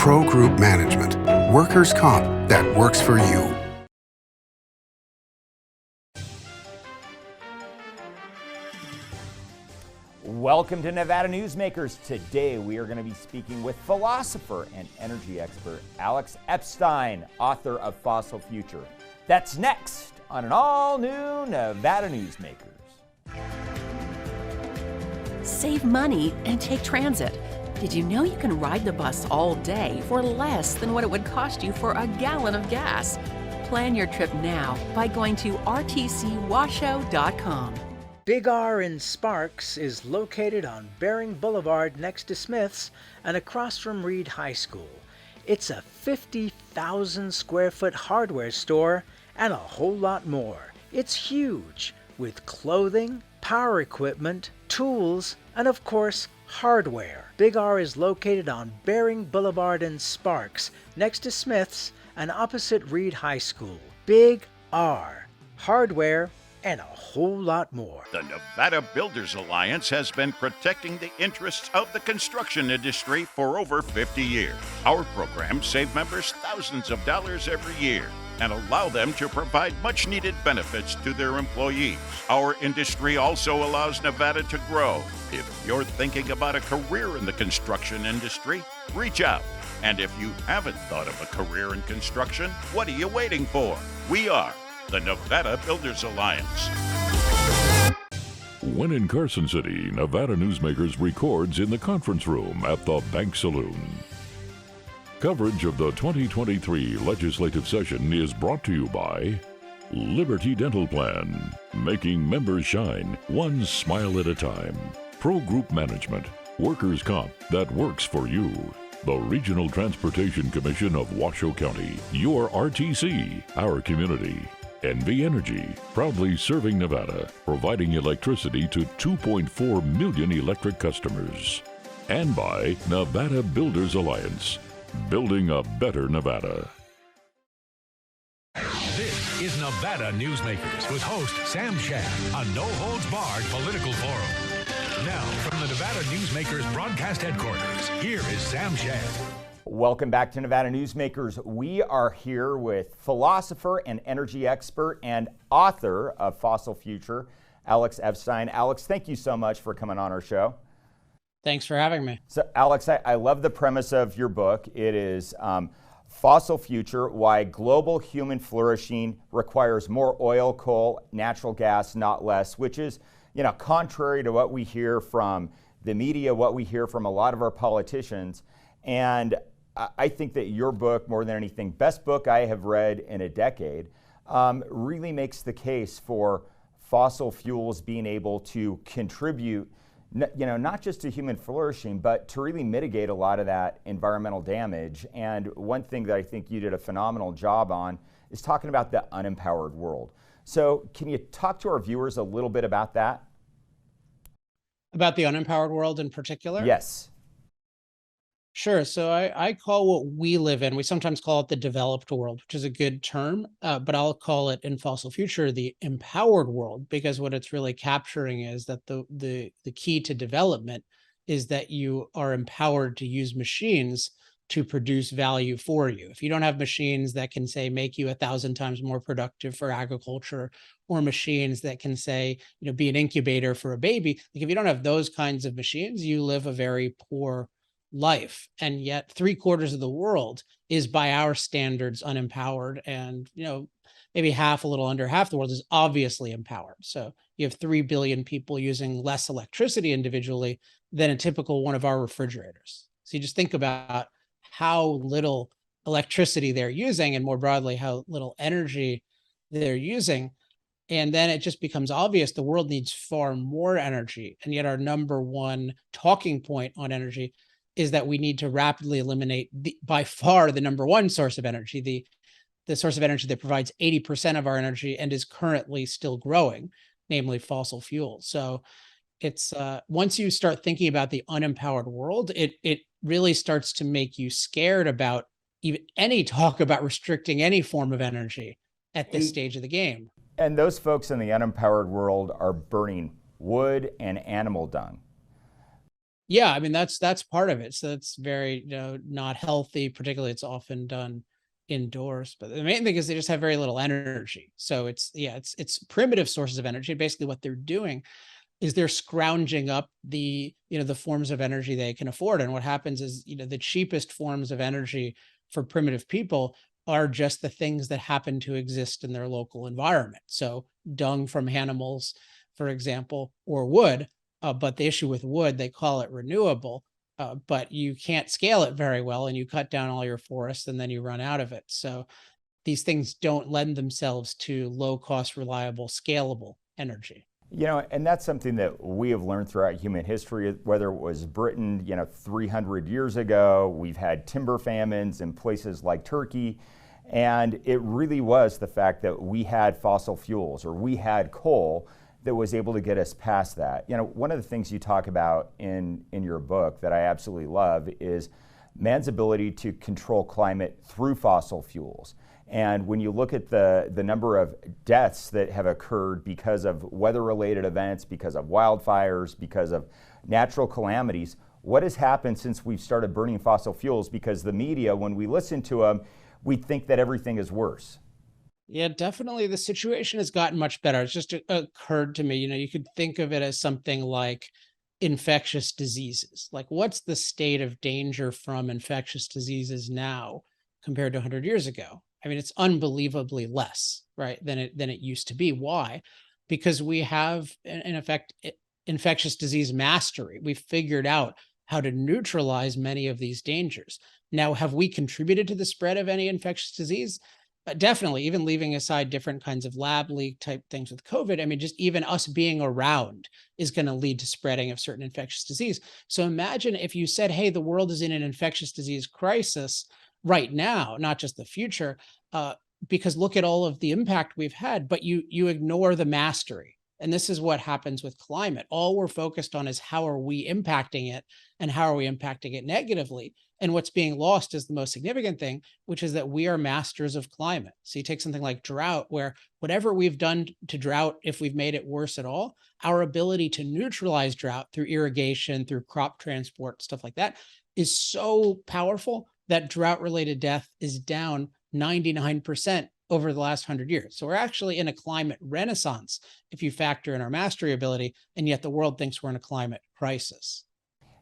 Pro Group Management, workers' comp that works for you. Welcome to Nevada Newsmakers. Today we are going to be speaking with philosopher and energy expert Alex Epstein, author of Fossil Future. That's next on an all-new Nevada Newsmakers. Save money and take transit. Did you know you can ride the bus all day for less than what it would cost you for a gallon of gas? Plan your trip now by going to rtcwashoe.com. Big R in Sparks is located on Bering Boulevard next to Smith's and across from Reed High School. It's a 50,000 square foot hardware store and a whole lot more. It's huge, with clothing, power equipment, tools, and of course, hardware. Big R is located on Bering Boulevard in Sparks next to Smith's and opposite Reed High School. Big R. Hardware and a whole lot more. The Nevada Builders Alliance has been protecting the interests of the construction industry for over 50 years. Our programs save members thousands of dollars every year and allow them to provide much-needed benefits to their employees. Our industry also allows Nevada to grow. If you're thinking about a career in the construction industry, reach out. And if you haven't thought of a career in construction, what are you waiting for? We are the Nevada Builders Alliance. When in Carson City, Nevada Newsmakers records in the conference room at the Bank Saloon. Coverage of the 2023 legislative session is brought to you by Liberty Dental Plan, making members shine one smile at a time. Pro Group Management, workers' comp that works for you. The Regional Transportation Commission of Washoe County, your RTC, our community. NV Energy, proudly serving Nevada, providing electricity to 2.4 million electric customers. And by Nevada Builders Alliance, building a better Nevada. This is Nevada Newsmakers with host Sam Shad, a no-holds-barred political forum. Now, from the Nevada Newsmakers broadcast headquarters, here is Sam Shad. Welcome back to Nevada Newsmakers. We are here with philosopher and energy expert and author of Fossil Future, Alex Epstein. Alex, thank you so much for coming on our show. Thanks for having me. So, Alex, I love the premise of your book. It is Fossil Future, Why Global Human Flourishing Requires More Oil, Coal, Natural Gas, Not Less, which is, contrary to what we hear from the media, what we hear from a lot of our politicians. And I think that your book, more than anything, best book I have read in a decade, really makes the case for fossil fuels being able to contribute not just to human flourishing, but to really mitigate a lot of that environmental damage. And one thing that I think you did a phenomenal job on is talking about the unempowered world. So can you talk to our viewers a little bit about that? About the unempowered world in particular? Yes. Sure. So I call what we live in, we sometimes call it the developed world, which is a good term, but I'll call it in Fossil Future the empowered world, because what it's really capturing is that the key to development is that you are empowered to use machines to produce value for you. If you don't have machines that can, say, make you 1,000 times more productive for agriculture, or machines that can, say, be an incubator for a baby, like if you don't have those kinds of machines, you live a very poor life. And yet 3/4 of the world is, by our standards, unempowered. And, maybe a little under half the world is obviously empowered. So you have 3 billion people using less electricity individually than a typical one of our refrigerators. So you just think about how little electricity they're using, and more broadly, how little energy they're using. And then it just becomes obvious the world needs far more energy. And yet our number one talking point on energy is that we need to rapidly eliminate by far the number one source of energy, the source of energy that provides 80% of our energy and is currently still growing, namely fossil fuels. So it's once you start thinking about the unempowered world, it really starts to make you scared about even any talk about restricting any form of energy at this stage of the game. And those folks in the unempowered world are burning wood and animal dung. Yeah, I mean that's part of it. So it's very, not healthy. Particularly, it's often done indoors. But the main thing is they just have very little energy. So it's primitive sources of energy. Basically, what they're doing is they're scrounging up the forms of energy they can afford. And what happens is, the cheapest forms of energy for primitive people are just the things that happen to exist in their local environment. So dung from animals, for example, or wood. But the issue with wood, they call it renewable, but you can't scale it very well, and you cut down all your forests and then you run out of it. So these things don't lend themselves to low cost, reliable, scalable energy. And that's something that we have learned throughout human history, whether it was Britain, 300 years ago, we've had timber famines in places like Turkey. And it really was the fact that we had fossil fuels, or we had coal, that was able to get us past that. One of the things you talk about in your book that I absolutely love is man's ability to control climate through fossil fuels. And when you look at the number of deaths that have occurred because of weather-related events, because of wildfires, because of natural calamities, what has happened since we've started burning fossil fuels? Because the media, when we listen to them, we think that everything is worse. Yeah, definitely. The situation has gotten much better. It's just occurred to me, you could think of it as something like infectious diseases. Like, what's the state of danger from infectious diseases now compared to 100 years ago? I mean, it's unbelievably less, right, than it used to be. Why? Because we have, in effect, infectious disease mastery. We've figured out how to neutralize many of these dangers. Now, have we contributed to the spread of any infectious disease? Definitely, even leaving aside different kinds of lab leak type things with COVID. I mean, just even us being around is going to lead to spreading of certain infectious disease. So imagine if you said, hey, the world is in an infectious disease crisis right now, not just the future, because look at all of the impact we've had, but you ignore the mastery. And this is what happens with climate. All we're focused on is how are we impacting it, and how are we impacting it negatively. And what's being lost is the most significant thing, which is that we are masters of climate. So you take something like drought, where whatever we've done to drought, if we've made it worse at all, our ability to neutralize drought through irrigation, through crop transport, stuff like that, is so powerful that drought-related death is down 99% over the last 100 years. So we're actually in a climate renaissance if you factor in our mastery ability, and yet the world thinks we're in a climate crisis.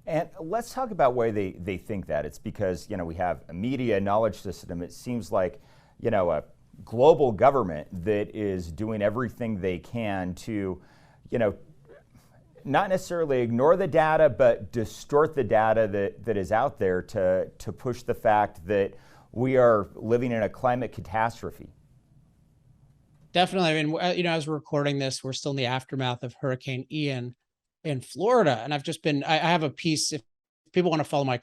And let's talk about why they think that. It's because, we have a media knowledge system. It seems like, a global government that is doing everything they can to, not necessarily ignore the data, but distort the data that is out there to push the fact that we are living in a climate catastrophe. Definitely. I mean, as we're recording this, we're still in the aftermath of Hurricane Ian in Florida. And I have a piece. If people want to follow my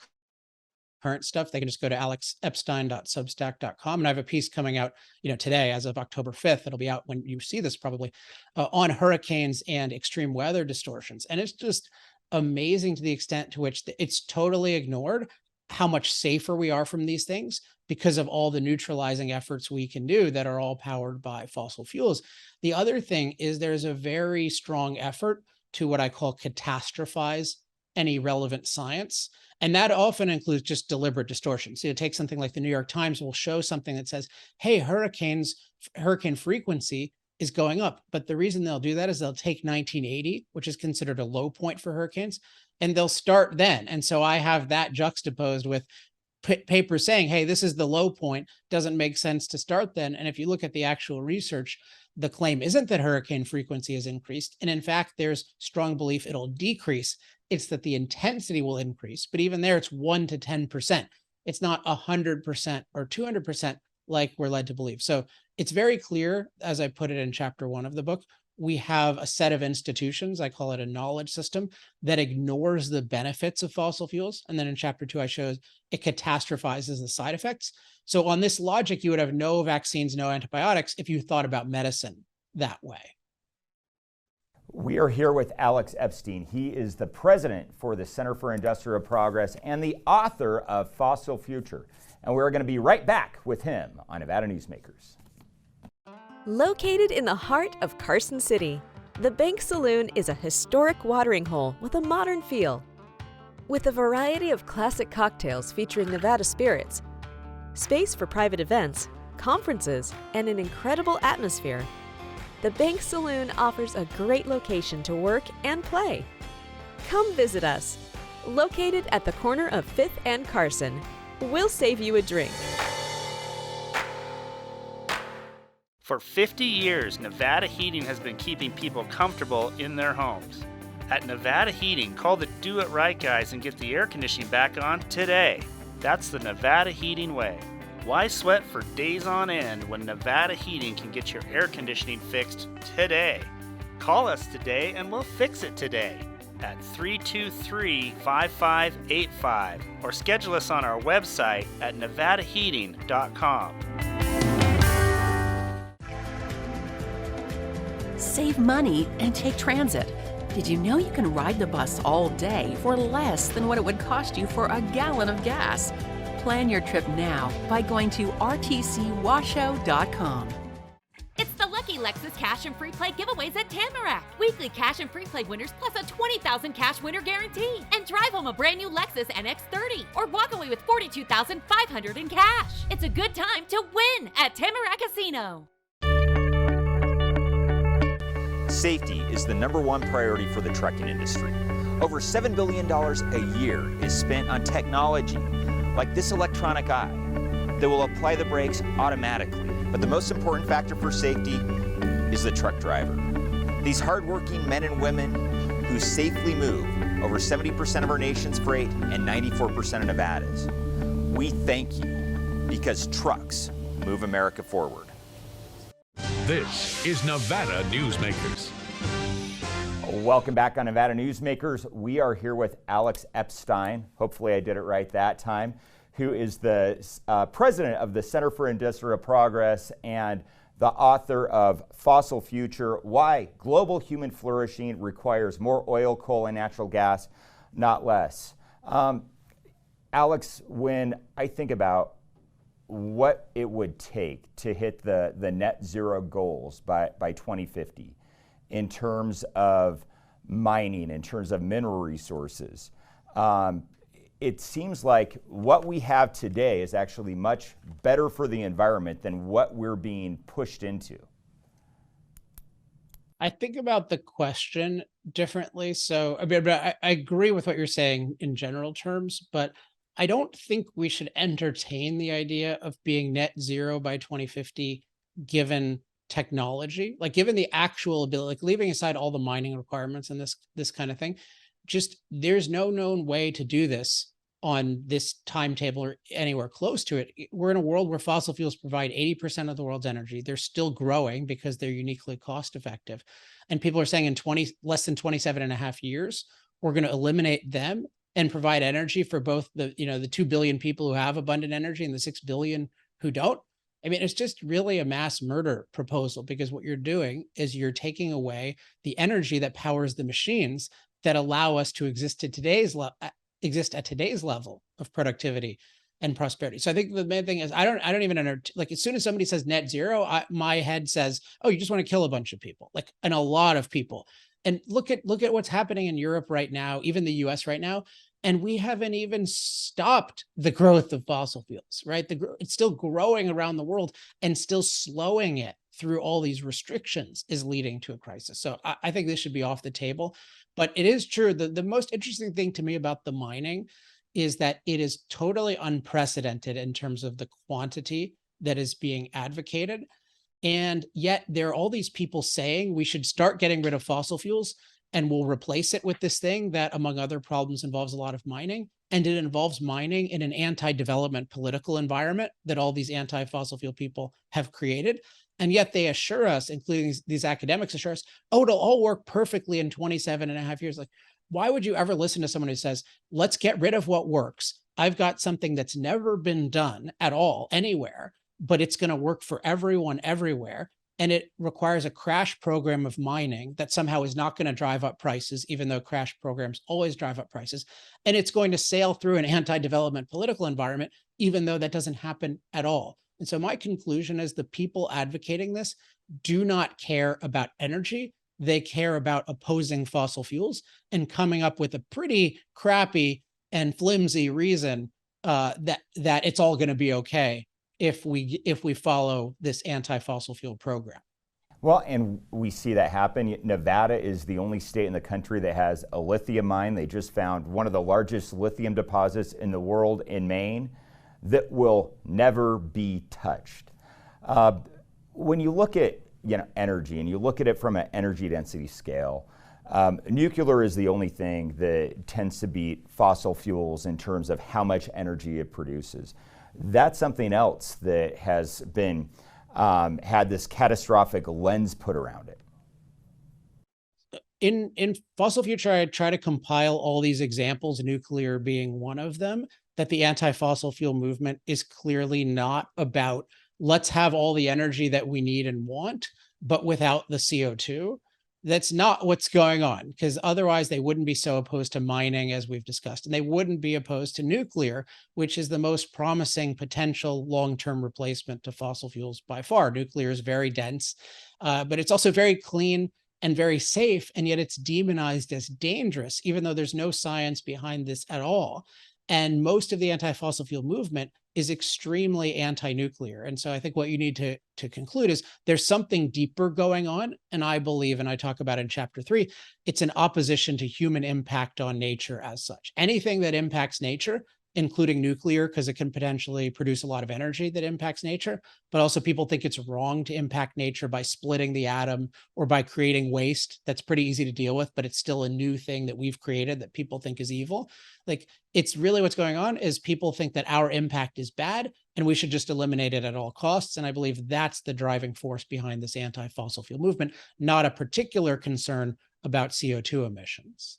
current stuff, they can just go to alexepstein.substack.com. And I have a piece coming out, today, as of October 5th. It'll be out when you see this, probably, on hurricanes and extreme weather distortions. And it's just amazing to the extent to which it's totally ignored how much safer we are from these things because of all the neutralizing efforts we can do that are all powered by fossil fuels. The other thing is there's a very strong effort to what I call catastrophize any relevant science. And that often includes just deliberate distortion. So you take something like the New York Times will show something that says, hey, hurricane frequency is going up. But the reason they'll do that is they'll take 1980, which is considered a low point for hurricanes, and they'll start then. And so I have that juxtaposed with papers saying, hey, this is the low point, doesn't make sense to start then. And if you look at the actual research, the claim isn't that hurricane frequency has increased. And in fact, there's strong belief it'll decrease. It's that the intensity will increase. But even there, it's 1 to 10%. It's not 100% or 200% like we're led to believe. So it's very clear, as I put it in chapter 1 of the book, we have a set of institutions, I call it a knowledge system, that ignores the benefits of fossil fuels. And then in chapter 2, I show it catastrophizes the side effects. So on this logic, you would have no vaccines, no antibiotics if you thought about medicine that way. We are here with Alex Epstein. He is the president for the Center for Industrial Progress and the author of Fossil Future. And we're going to be right back with him on Nevada Newsmakers. Located in the heart of Carson City, the Bank Saloon is a historic watering hole with a modern feel. With a variety of classic cocktails featuring Nevada spirits, space for private events, conferences, and an incredible atmosphere, the Bank Saloon offers a great location to work and play. Come visit us. Located at the corner of 5th and Carson, we'll save you a drink. For 50 years, Nevada Heating has been keeping people comfortable in their homes. At Nevada Heating, call the Do It Right guys and get the air conditioning back on today. That's the Nevada Heating way. Why sweat for days on end when Nevada Heating can get your air conditioning fixed today? Call us today and we'll fix it today at 323-5585 or schedule us on our website at nevadaheating.com. Save money and take transit. Did you know you can ride the bus all day for less than what it would cost you for a gallon of gas? Plan your trip now by going to rtcwashoe.com. It's the Lucky Lexus Cash and Free Play giveaways at Tamarack. Weekly cash and free play winners plus a $20,000 cash winner guarantee. And drive home a brand new Lexus NX30 or walk away with $42,500 in cash. It's a good time to win at Tamarack Casino. Safety is the #1 priority for the trucking industry. Over $7 billion a year is spent on technology like this electronic eye that will apply the brakes automatically. But the most important factor for safety is the truck driver. These hardworking men and women who safely move over 70% of our nation's freight and 94% of Nevada's. We thank you because trucks move America forward. This is Nevada Newsmakers. Welcome back on Nevada Newsmakers. We are here with Alex Epstein. Hopefully I did it right that time. Who is the president of the Center for Industrial Progress and the author of Fossil Future: Why Global Human Flourishing Requires More Oil, Coal, and Natural Gas, Not Less. Alex, when I think about what it would take to hit the net zero goals by 2050 in terms of mining, in terms of mineral resources, it seems like what we have today is actually much better for the environment than what we're being pushed into. I think about the question differently. So I agree with what you're saying in general terms, but I don't think we should entertain the idea of being net zero by 2050, given technology, like given the actual ability, like leaving aside all the mining requirements and this kind of thing. Just there's no known way to do this on this timetable or anywhere close to it. We're in a world where fossil fuels provide 80% of the world's energy. They're still growing because they're uniquely cost effective. And people are saying in less than 27 and a half years, we're going to eliminate them and provide energy for both the 2 billion people who have abundant energy and the 6 billion who don't. I mean, it's just really a mass murder proposal, because what you're doing is you're taking away the energy that powers the machines that allow us to exist at today's level of productivity and prosperity. So I think the main thing is I don't even like, as soon as somebody says net zero, my head says, oh, you just want to kill a bunch of people, like, and a lot of people. And look at what's happening in Europe right now, even the US right now. And we haven't even stopped the growth of fossil fuels, right? It's still growing around the world, and still slowing it through all these restrictions is leading to a crisis. So I think this should be off the table. But it is true that the most interesting thing to me about the mining is that it is totally unprecedented in terms of the quantity that is being advocated. And yet there are all these people saying we should start getting rid of fossil fuels and we'll replace it with this thing that, among other problems, involves a lot of mining. And it involves mining in an anti-development political environment that all these anti-fossil fuel people have created. And yet they assure us, including these academics assure us, oh, it'll all work perfectly in 27 and a half years. Like, why would you ever listen to someone who says, let's get rid of what works? I've got something that's never been done at all anywhere, but it's going to work for everyone everywhere. And it requires a crash program of mining that somehow is not going to drive up prices, even though crash programs always drive up prices. And it's going to sail through an anti-development political environment, even though that doesn't happen at all. And so my conclusion is the people advocating this do not care about energy. They care about opposing fossil fuels and coming up with a pretty crappy and flimsy reason that it's all going to be okay if we follow this anti-fossil fuel program. Well, and we see that happen. Nevada is the only state in the country that has a lithium mine. They just found one of the largest lithium deposits in the world in Maine that will never be touched. When you look at energy, and you look at it from an energy density scale, nuclear is the only thing that tends to beat fossil fuels in terms of how much energy it produces. That's something else that has been had this catastrophic lens put around it. In Fossil Future, I try to compile all these examples, nuclear being one of them, that the anti-fossil fuel movement is clearly not about let's have all the energy that we need and want, but without the CO2. That's not what's going on, because otherwise they wouldn't be so opposed to mining, as we've discussed, and they wouldn't be opposed to nuclear, which is the most promising potential long-term replacement to fossil fuels by far. Nuclear is very dense, but it's also very clean and very safe, and yet it's demonized as dangerous, even though there's no science behind this at all. And most of the anti-fossil fuel movement is extremely anti-nuclear. And so I think what you need to conclude is there's something deeper going on. And I believe, and I talk about in chapter 3, it's an opposition to human impact on nature as such. Anything that impacts nature, including nuclear, because it can potentially produce a lot of energy that impacts nature, but also people think it's wrong to impact nature by splitting the atom or by creating waste. That's pretty easy to deal with, but it's still a new thing that we've created that people think is evil. Like, it's really what's going on is people think that our impact is bad and we should just eliminate it at all costs. And I believe that's the driving force behind this anti-fossil fuel movement, not a particular concern about CO2 emissions.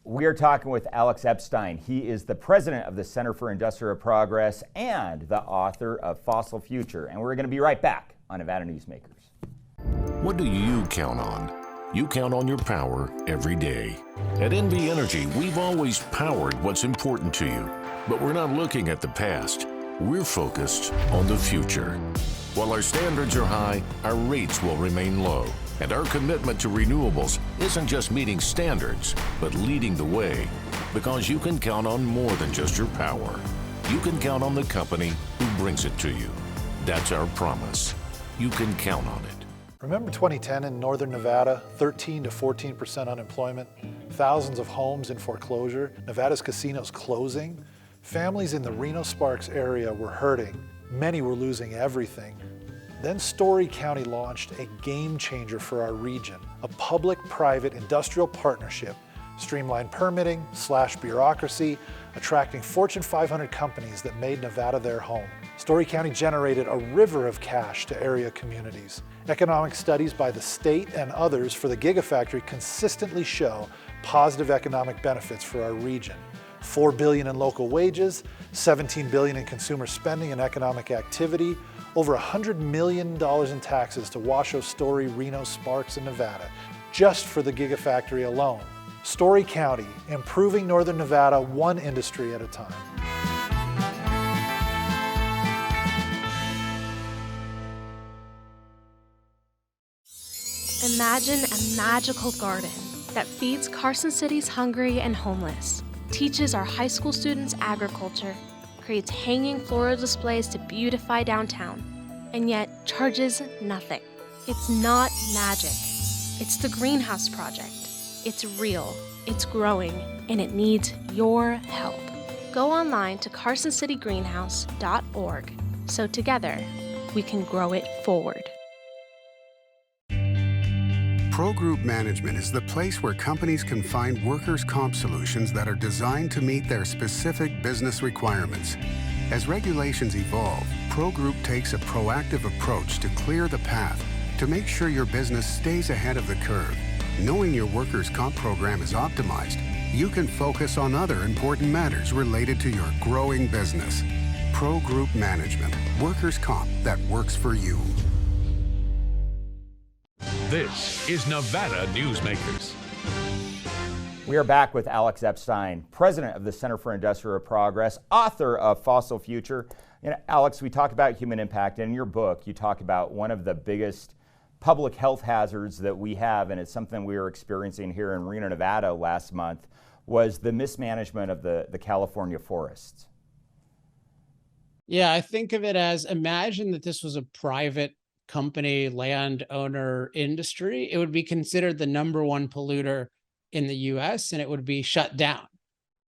We are talking with Alex Epstein. He is the president of the Center for Industrial Progress and the author of Fossil Future. And we're going to be right back on Nevada Newsmakers. What do you count on? You count on your power every day. At NV Energy, we've always powered what's important to you. But we're not looking at the past. We're focused on the future. While our standards are high, our rates will remain low. And our commitment to renewables isn't just meeting standards, but leading the way. Because you can count on more than just your power. You can count on the company who brings it to you. That's our promise. You can count on it. Remember 2010 in northern Nevada, 13 to 14% unemployment, thousands of homes in foreclosure, Nevada's casinos closing? Families in the Reno-Sparks area were hurting. Many were losing everything. Then Story County launched a game changer for our region, a public-private industrial partnership, streamlined permitting, slashed bureaucracy, attracting Fortune 500 companies that made Nevada their home. Story County generated a river of cash to area communities. Economic studies by the state and others for the Gigafactory consistently show positive economic benefits for our region. $4 billion in local wages, $17 billion in consumer spending and economic activity, over $100 million in taxes to Washoe, Story, Reno, Sparks, and Nevada, just for the Gigafactory alone. Story County, improving northern Nevada one industry at a time. Imagine a magical garden that feeds Carson City's hungry and homeless, teaches our high school students agriculture, creates hanging floral displays to beautify downtown, and yet charges nothing. It's not magic. It's the Greenhouse Project. It's real, it's growing, and it needs your help. Go online to carsоncitygreenhouse.org so together we can grow it forward. Pro Group Management is the place where companies can find workers' comp solutions that are designed to meet their specific business requirements. As regulations evolve, Pro Group takes a proactive approach to clear the path to make sure your business stays ahead of the curve. Knowing your workers' comp program is optimized, you can focus on other important matters related to your growing business. Pro Group Management, workers' comp that works for you. This is Nevada Newsmakers. We are back with Alex Epstein, president of the Center for Industrial Progress, author of Fossil Future. Alex, we talk about human impact, and in your book, you talk about one of the biggest public health hazards that we have, and it's something we were experiencing here in Reno, Nevada last month, was the mismanagement of the California forests. Yeah, I think of it as, imagine that this was a private company, landowner industry. It would be considered the number one polluter in the US and it would be shut down.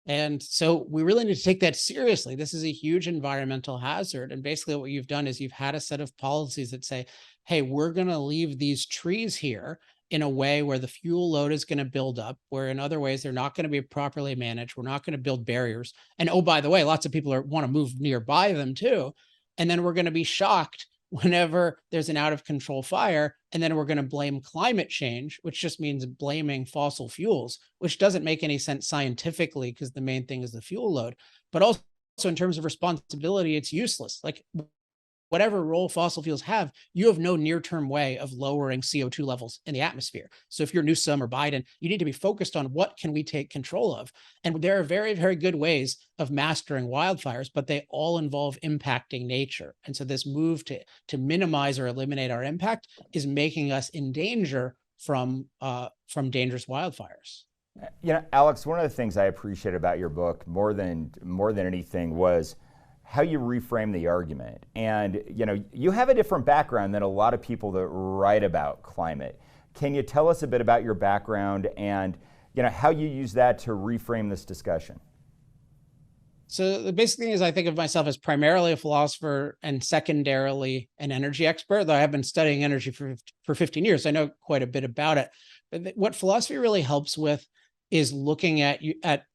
And so we really need to take that seriously. This is a huge environmental hazard. And basically, what you've done is you've had a set of policies that say, hey, we're going to leave these trees here in a way where the fuel load is going to build up, where in other ways, they're not going to be properly managed. We're not going to build barriers. And oh, by the way, lots of people want to move nearby them too. And then we're going to be shocked whenever there's an out of control fire. And then we're going to blame climate change, which just means blaming fossil fuels, which doesn't make any sense scientifically because the main thing is the fuel load. But also in terms of responsibility, it's useless. Like whatever role fossil fuels have, you have no near-term way of lowering CO2 levels in the atmosphere. So if you're Newsom or Biden, you need to be focused on what can we take control of. And there are very, very good ways of mastering wildfires, but they all involve impacting nature. And so this move to minimize or eliminate our impact is making us in danger from dangerous wildfires. You know, Alex, one of the things I appreciate about your book more than anything was how you reframe the argument. And you know, you have a different background than a lot of people that write about climate. Can you tell us a bit about your background and you know how you use that to reframe this discussion? So the basic thing is I think of myself as primarily a philosopher and secondarily an energy expert, though I have been studying energy for 15 years. So I know quite a bit about it. But what philosophy really helps with is looking at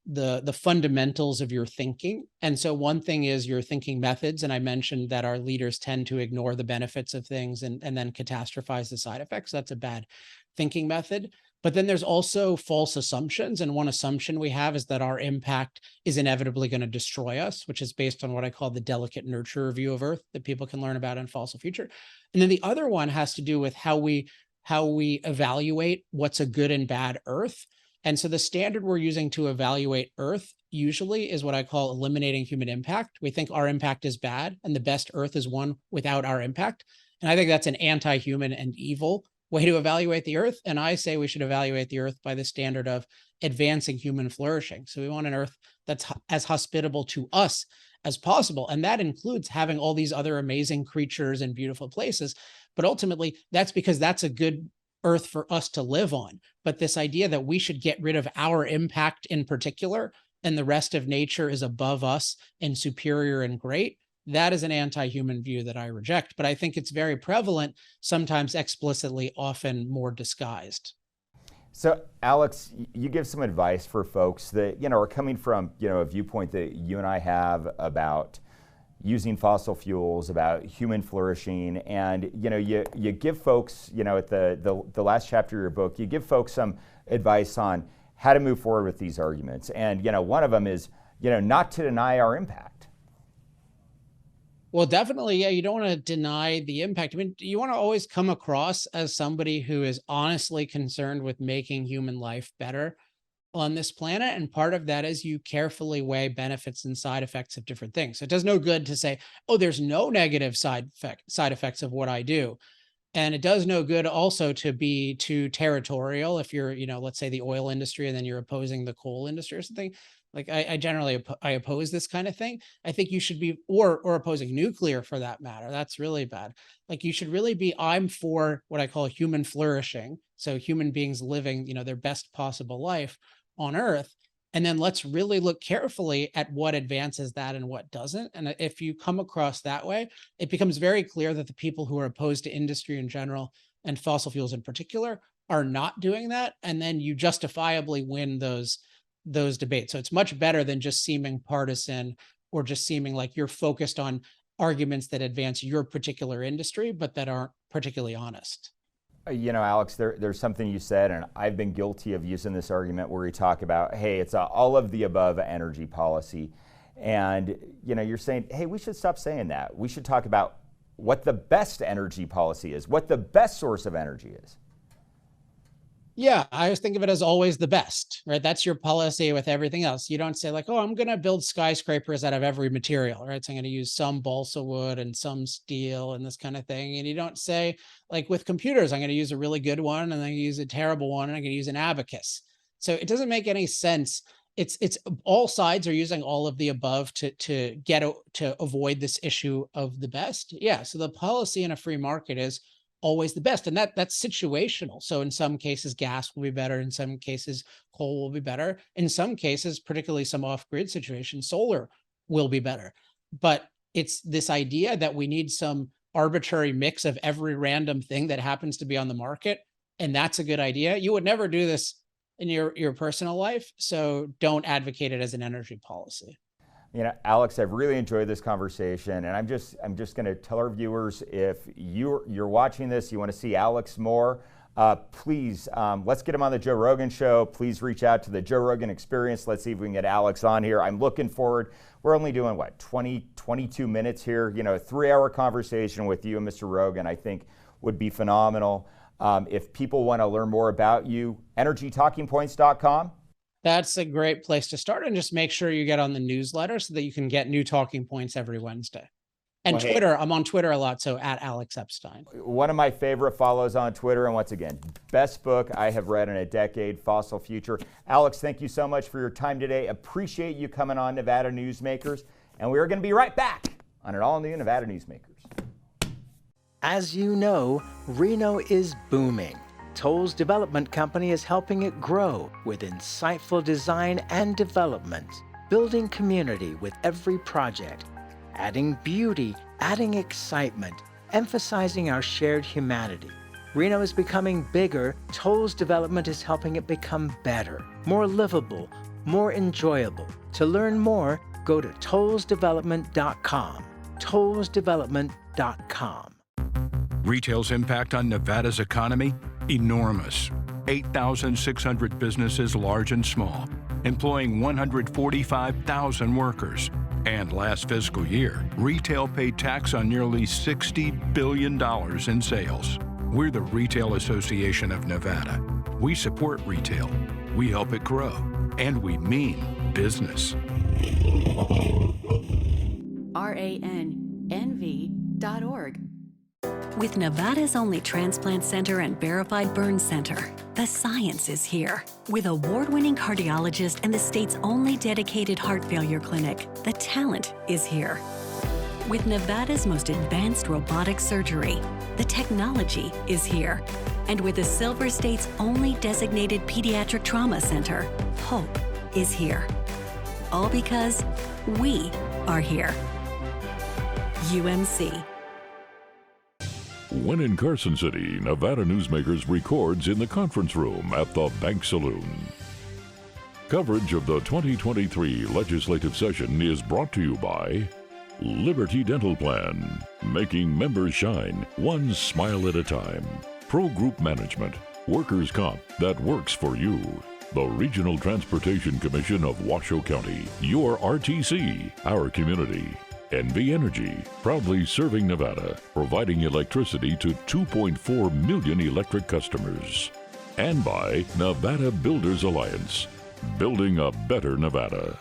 the fundamentals of your thinking. And so one thing is your thinking methods. And I mentioned that our leaders tend to ignore the benefits of things and then catastrophize the side effects. That's a bad thinking method. But then there's also false assumptions. And one assumption we have is that our impact is inevitably going to destroy us, which is based on what I call the delicate nurture view of Earth that people can learn about in Fossil Future. And then the other one has to do with how we evaluate what's a good and bad Earth. And so the standard we're using to evaluate Earth usually is what I call eliminating human impact. We think our impact is bad and the best Earth is one without our impact. And I think that's an anti-human and evil way to evaluate the Earth. And I say we should evaluate the Earth by the standard of advancing human flourishing. So we want an Earth that's as hospitable to us as possible. And that includes having all these other amazing creatures and beautiful places. But ultimately, that's because that's a good Earth for us to live on. But this idea that we should get rid of our impact in particular and the rest of nature is above us and superior and great, that is an anti-human view that I reject. But I think it's very prevalent, sometimes explicitly, often more disguised. So Alex, you give some advice for folks that, you know, are coming from, you know, a viewpoint that you and I have about using fossil fuels, about human flourishing, and you know, you give folks, you know, at the last chapter of your book, you give folks some advice on how to move forward with these arguments. And you know, one of them is, you know, not to deny our impact. Well, definitely, yeah, you don't want to deny the impact. I mean, you want to always come across as somebody who is honestly concerned with making human life better on this planet. And part of that is you carefully weigh benefits and side effects of different things. So it does no good to say, oh, there's no negative side effects of what I do. And it does no good also to be too territorial. If you're, you know, let's say the oil industry and then you're opposing the coal industry or something. Like I generally oppose this kind of thing. I think you should be, or opposing nuclear for that matter. That's really bad. Like you should really be, I'm for what I call human flourishing. So human beings living, you know, their best possible life on Earth. And then let's really look carefully at what advances that and what doesn't. And if you come across that way, it becomes very clear that the people who are opposed to industry in general and fossil fuels in particular are not doing that. And then you justifiably win those debates. So it's much better than just seeming partisan or just seeming like you're focused on arguments that advance your particular industry, but that aren't particularly honest. You know, Alex, there's something you said, and I've been guilty of using this argument where we talk about, hey, it's all of the above energy policy. And, you know, you're saying, hey, we should stop saying that. We should talk about what the best energy policy is, what the best source of energy is. Yeah, I always think of it as always the best, right? That's your policy with everything else. You don't say like, oh, I'm going to build skyscrapers out of every material, right? So I'm going to use some balsa wood and some steel and this kind of thing. And you don't say like with computers, I'm going to use a really good one and then use a terrible one and I'm going to use an abacus. So it doesn't make any sense it's all sides are using all of the above to avoid this issue of the best. Yeah. So the policy in a free market is always the best. And that's situational. So in some cases, gas will be better. In some cases, coal will be better. In some cases, particularly some off-grid situations, solar will be better. But it's this idea that we need some arbitrary mix of every random thing that happens to be on the market. And that's a good idea. You would never do this in your personal life. So don't advocate it as an energy policy. You know, Alex, I've really enjoyed this conversation, and I'm just going to tell our viewers, if you're watching this, you want to see Alex more, please, let's get him on the Joe Rogan Show. Please reach out to the Joe Rogan Experience. Let's see if we can get Alex on here. I'm looking forward. We're only doing, what, 22 minutes here? You know, a 3-hour conversation with you and Mr. Rogan, I think, would be phenomenal. If people want to learn more about you, energytalkingpoints.com. That's a great place to start, and just make sure you get on the newsletter so that you can get new talking points every Wednesday. And well, Twitter, I'm on Twitter a lot, so at Alex Epstein. One of my favorite follows on Twitter, and once again, best book I have read in a decade, Fossil Future. Alex, thank you so much for your time today. Appreciate you coming on Nevada Newsmakers, and we are going to be right back on an all-new Nevada Newsmakers. As you know, Reno is booming. Toll's development company is helping it grow with insightful design and development, building community with every project, adding beauty, adding excitement, emphasizing our shared humanity. Reno is becoming bigger. Toll's development is helping it become better, more livable, more enjoyable. To learn more, go to tollsdevelopment.com. tollsdevelopment.com. Retail's impact on Nevada's economy? Enormous. 8,600 businesses, large and small, employing 145,000 workers. And last fiscal year, retail paid tax on nearly $60 billion in sales. We're the Retail Association of Nevada. We support retail, we help it grow, and we mean business. RANNV.org. With Nevada's only transplant center and verified burn center, the science is here. With award-winning cardiologist and the state's only dedicated heart failure clinic, the talent is here. With Nevada's most advanced robotic surgery, the technology is here. And with the Silver State's only designated pediatric trauma center, hope is here. All because we are here. UMC. When in Carson City, Nevada Newsmakers records in the conference room at the Bank Saloon. Coverage of the 2023 legislative session is brought to you by Liberty Dental Plan, making members shine one smile at a time. Pro Group Management, workers' comp that works for you. The Regional Transportation Commission of Washoe County, your RTC, our community. NV Energy, proudly serving Nevada, providing electricity to 2.4 million electric customers. And by Nevada Builders Alliance, building a better Nevada.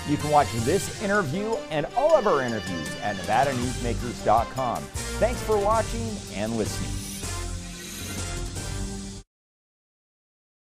You can watch this interview and all of our interviews at NevadaNewsmakers.com. Thanks for watching and listening.